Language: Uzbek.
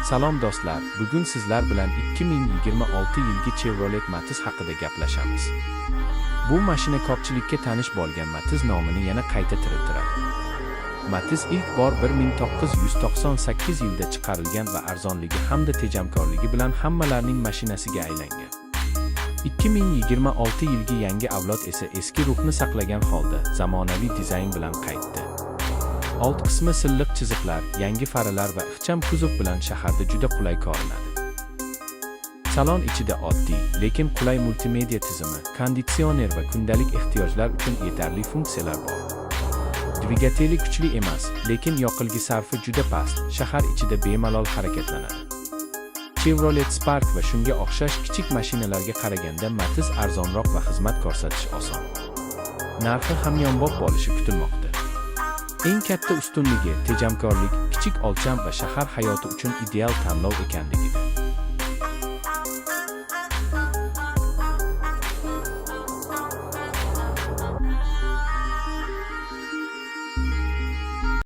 Salom do'stlar, bugun sizlar bilan 2026 yilgi Chevrolet Matiz haqida gaplashamiz. Bu mashina ko'pchilikka tanish bo'lgan Matiz nomini yana qayta tiriltiradi. Matiz ilk bor 1998 yilda chiqarilgan va arzonligi hamda tejamkorligi bilan hammalarning mashinasiga aylangan. 2026 yilgi yangi avlod esa eski ruhni saqlagan holda zamonaviy dizayn bilan qaytdi. Old qismi silliq chiziqlar, yangi faralar va ixcham kuzov bilan shaharda juda qulay ko'rinadi. Salon ichida oddiy, lekin qulay multimedia tizimi, konditsioner va kundalik ehtiyojlar uchun yetarli funksiyalar bor. Dvigateli kuchli emas, lekin yoqilg'i sarfi juda past, shahar ichida bemalol harakatlanadi. Chevrolet Spark va shunga o'xshash kichik mashinalarga qaraganda Matiz arzonroq va xizmat ko'rsatish oson. Narxi hamyonbop bo'lishi kutilmoqda. Eng katta ustunligi tejamkorlik, kichik o'lcham va shahar hayoti uchun ideal tanlov ekanligida.